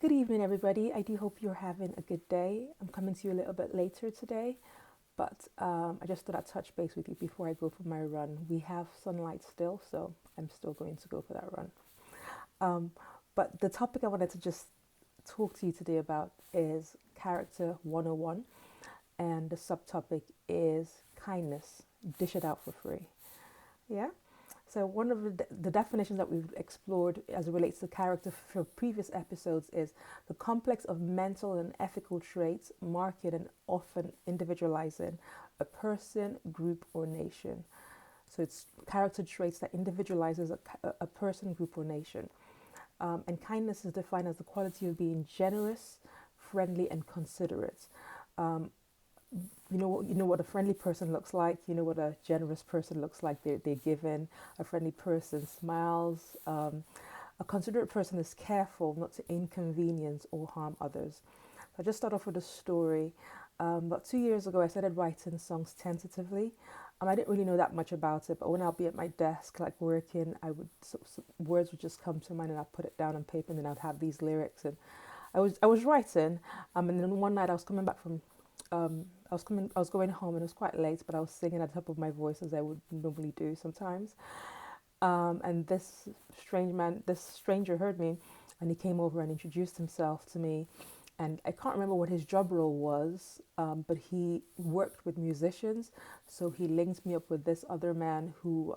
Good evening, everybody. I do hope you're having a good day. I'm coming to you a little bit later today, but I just thought I'd touch base with you before I go for my run. We have sunlight still, so I'm still going to go for that run. Um, but the topic I wanted to just talk to you today about is Character 101, and the subtopic is kindness. Dish it out for free. Yeah? So one of the definitions that we've explored as it relates to character for previous episodes is the complex of mental and ethical traits marked and often individualizing a person, group, or nation. So it's character traits that individualizes a person, group, or nation. And kindness is defined as the quality of being generous, friendly, and considerate. Um, you know what a friendly person looks like. You know what a generous person looks like. They're given. A friendly person smiles. A considerate person is careful not to inconvenience or harm others. So I just start off with a story. About 2 years ago, I started writing songs tentatively. I didn't really know that much about it, but when I'll be at my desk, like working, words would just come to mind, and I'd put it down on paper, and then I'd have these lyrics, and I was writing. And then one night I was coming back from I was going home, and it was quite late, but I was singing at the top of my voice as I would normally do sometimes. And this stranger heard me, and he came over and introduced himself to me. And I can't remember what his job role was, but he worked with musicians. So he linked me up with this other man who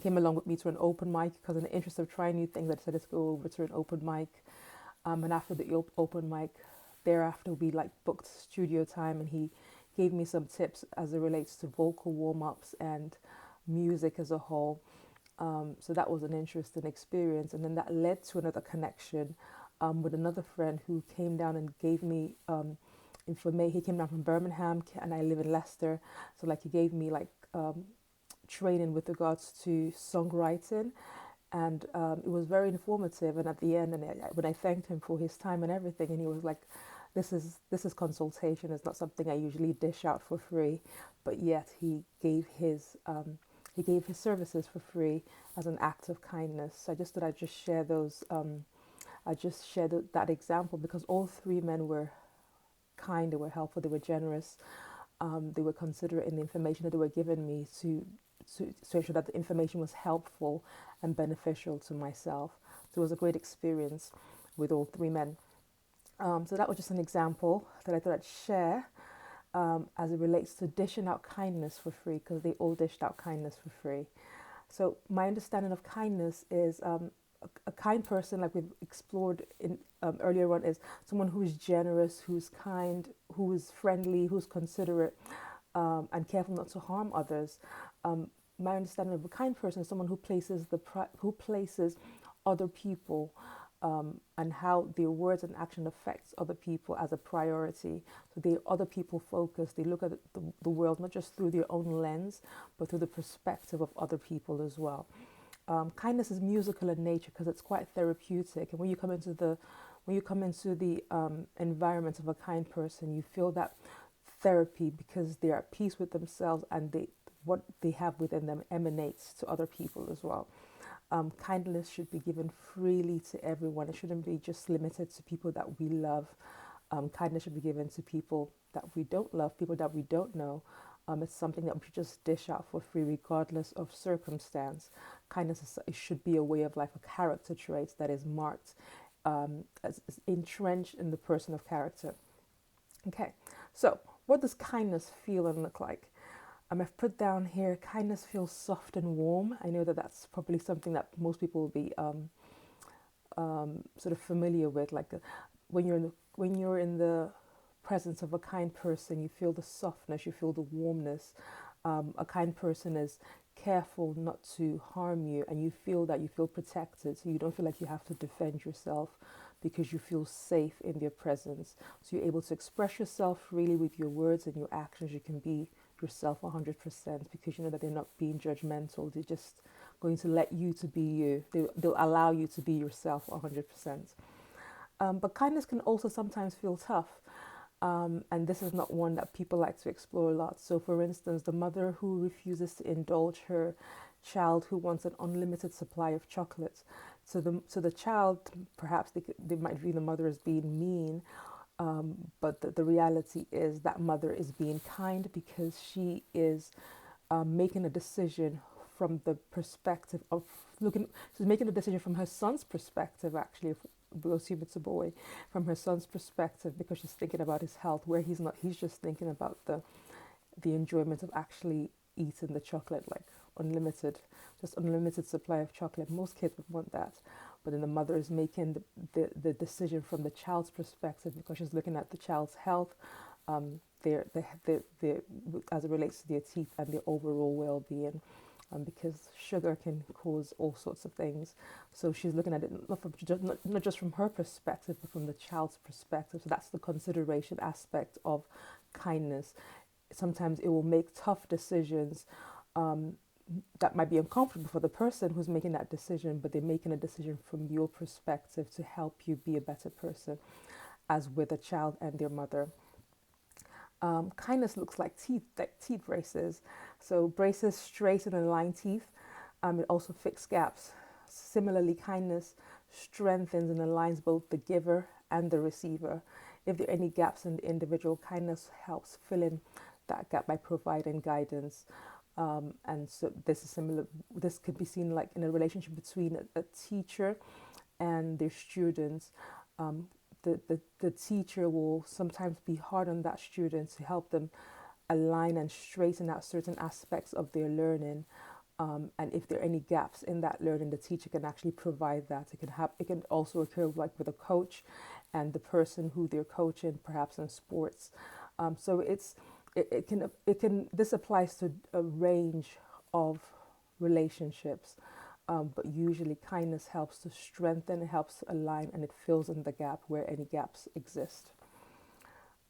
came along with me to an open mic because, in the interest of trying new things, I decided to go over to an open mic. And after the open mic, thereafter we like booked studio time, and he gave me some tips as it relates to vocal warm ups and music as a whole. So that was an interesting experience, and then that led to another connection with another friend who came down and gave me information. He came down from Birmingham, and I live in Leicester, so like he gave me like training with regards to songwriting, and it was very informative. And at the end, when I thanked him for his time and everything, and he was like, "This is consultation. It's not something I usually dish out for free," but yet he gave his services for free as an act of kindness. So I just thought I'd just share those. I just shared that example because all three men were kind, they were helpful, they were generous, they were considerate in the information that they were giving me to ensure that the information was helpful and beneficial to myself. So it was a great experience with all three men. So that was just an example that I thought I'd share as it relates to dishing out kindness for free, because they all dished out kindness for free. So my understanding of kindness is a kind person, like we've explored in earlier on, is someone who is generous, who's kind, who is friendly, who's considerate, and careful not to harm others. My understanding of a kind person is someone who places other people and how their words and action affects other people as a priority. So they other people focused. They look at the world not just through their own lens, but through the perspective of other people as well. Kindness is musical in nature because it's quite therapeutic. And when you come into the environment of a kind person, you feel that therapy because they are at peace with themselves, and what they have within them emanates to other people as well. Kindness should be given freely to everyone. It shouldn't be just limited to people that we love. Kindness should be given to people that we don't love, people that we don't know. It's something that we should just dish out for free, regardless of circumstance. It should be a way of life, a character trait that is marked as entrenched in the person of character. Okay, so what does kindness feel and look like? I've put down here, kindness feels soft and warm. I know that that's probably something that most people will be sort of familiar with. Like when you're in the presence of a kind person, you feel the softness, you feel the warmness. A kind person is careful not to harm you, and you feel protected, so you don't feel like you have to defend yourself because you feel safe in their presence. So you're able to express yourself freely with your words and your actions. You can be yourself 100% because you know that they're not being judgmental. They're just going to let you to be you. They'll allow you to be yourself 100%. But kindness can also sometimes feel tough. And this is not one that people like to explore a lot. So, for instance, the mother who refuses to indulge her child who wants an unlimited supply of chocolates So the child, perhaps they might view the mother as being mean, but the reality is that mother is being kind because she is making a decision from the perspective of looking. She's making a decision from her son's perspective, actually. If we'll assume it's a boy, from her son's perspective, because she's thinking about his health, where he's not. He's just thinking about the enjoyment of actually eating the chocolate, like unlimited, just unlimited supply of chocolate. Most kids would want that. But then the mother is making the decision from the child's perspective because she's looking at the child's health, their, as it relates to their teeth and their overall well-being. Because sugar can cause all sorts of things. So she's looking at it not just from her perspective, but from the child's perspective. So that's the consideration aspect of kindness. Sometimes it will make tough decisions that might be uncomfortable for the person who's making that decision, but they're making a decision from your perspective to help you be a better person, as with a child and their mother. Kindness looks like teeth braces. So braces straighten and align teeth. It also fixes gaps. Similarly, kindness strengthens and aligns both the giver and the receiver. If there are any gaps in the individual, kindness helps fill in that gap by providing guidance. And so this is similar. This could be seen like in a relationship between a teacher and their students. The teacher will sometimes be hard on that student to help them align and straighten out certain aspects of their learning. And if there are any gaps in that learning, the teacher can actually provide that. It can also occur like with a coach and the person who they're coaching, perhaps in sports. So this applies to a range of relationships. But usually kindness helps to strengthen, it helps to align, and it fills in the gap where any gaps exist.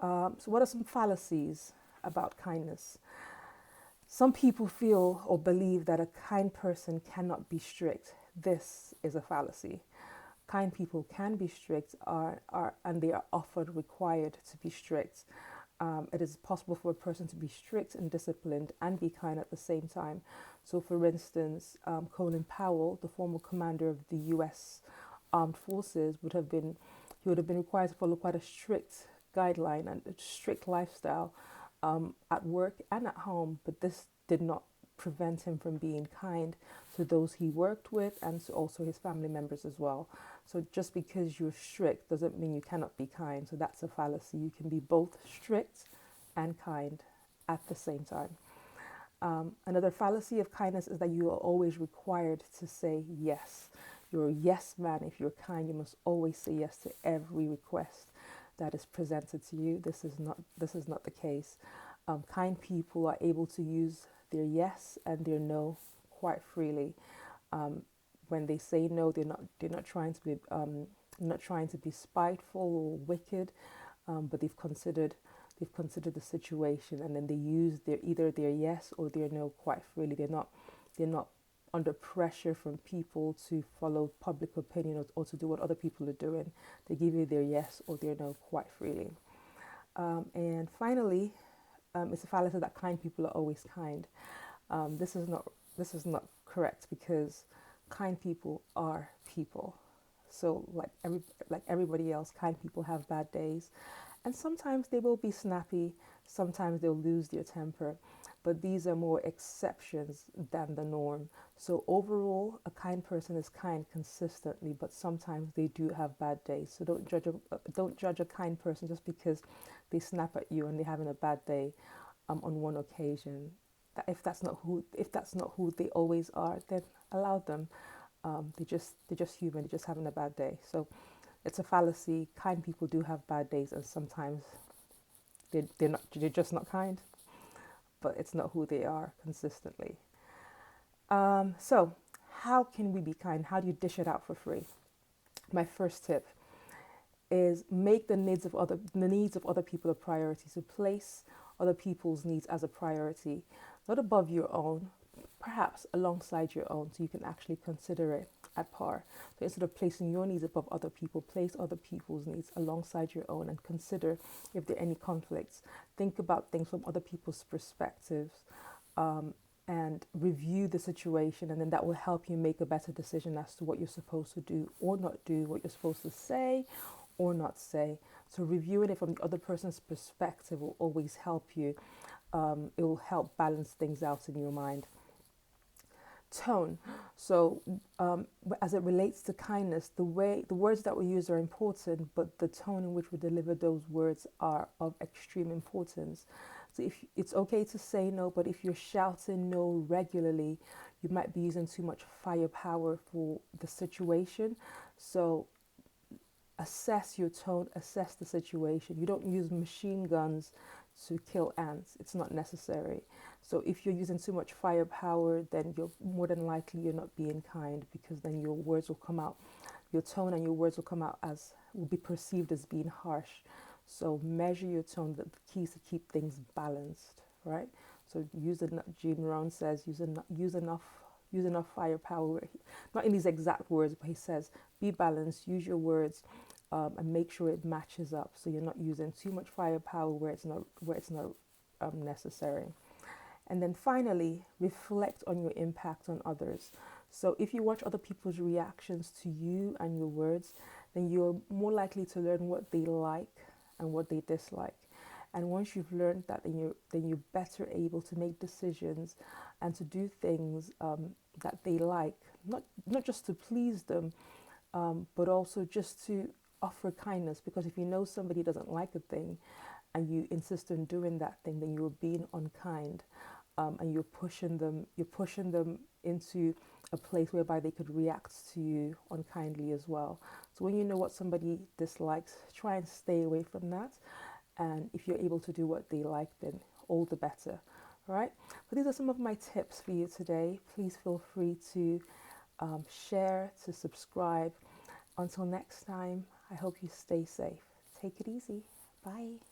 So what are some fallacies about kindness? Some people feel or believe that a kind person cannot be strict. This is a fallacy. Kind people can be strict, and they are often required to be strict. It is possible for a person to be strict and disciplined and be kind at the same time. So, for instance, Colin Powell, the former commander of the U.S. Armed Forces, would have been required to follow quite a strict guideline and a strict lifestyle at work and at home. But this did not prevent him from being kind to those he worked with and to also his family members as well. So just because you're strict doesn't mean you cannot be kind. So that's a fallacy. You can be both strict and kind at the same time. Another fallacy of kindness is that you are always required to say yes. You're a yes man. If you're kind, you must always say yes to every request that is presented to you. This is not the case. Kind people are able to use their yes and their no quite freely. When they say no, they're not trying to be spiteful or wicked, but they've considered the situation, and then they use either their yes or their no quite freely. They're not under pressure from people to follow public opinion or to do what other people are doing. They give you their yes or their no quite freely. And finally, it's a fallacy that kind people are always kind. This is not correct, because kind people are people. So like everybody else, kind people have bad days, and sometimes they will be snappy. Sometimes they'll lose their temper, but these are more exceptions than the norm. So overall, a kind person is kind consistently, but sometimes they do have bad days. So don't judge a kind person just because they snap at you and they're having a bad day on one occasion. If that's not who they always are, then allow them. They're just human. They're just having a bad day. So it's a fallacy. Kind people do have bad days, and sometimes they're just not kind. But it's not who they are consistently. So how can we be kind? How do you dish it out for free? My first tip is make the needs of other people a priority. So place other people's needs as a priority, not above your own, perhaps alongside your own, so you can actually consider it at par. So instead of placing your needs above other people, place other people's needs alongside your own and consider if there are any conflicts. Think about things from other people's perspectives, and review the situation, and then that will help you make a better decision as to what you're supposed to do or not do, what you're supposed to say or not say. So reviewing it from the other person's perspective will always help you. It will help balance things out in your mind. Tone. So as it relates to kindness, the words that we use are important, but the tone in which we deliver those words are of extreme importance. So if it's okay to say no, but if you're shouting no regularly, you might be using too much firepower for the situation. So assess your tone, assess the situation. You don't use machine guns to kill ants. It's not necessary. So if you're using too much firepower, then you're more than likely you're not being kind, because then your words will come out, your tone and your words will come out as, will be perceived as being harsh. So measure your tone. The key is to keep things balanced, right? So Jim Rohn says, use enough firepower. Not in these exact words, but he says, be balanced, use your words, and make sure it matches up. So you're not using too much firepower where it's not necessary. And then finally, reflect on your impact on others. So if you watch other people's reactions to you and your words, then you're more likely to learn what they like and what they dislike. And once you've learned that, then you're better able to make decisions and to do things that they like, not just to please them, but also just to offer kindness. Because if you know somebody doesn't like a thing and you insist on doing that thing, then you're being unkind, and you're pushing them into a place whereby they could react to you unkindly as well. So when you know what somebody dislikes, try and stay away from that. And if you're able to do what they like, then all the better. All right. But these are some of my tips for you today. Please feel free to share, to subscribe. Until next time, I hope you stay safe. Take it easy. Bye.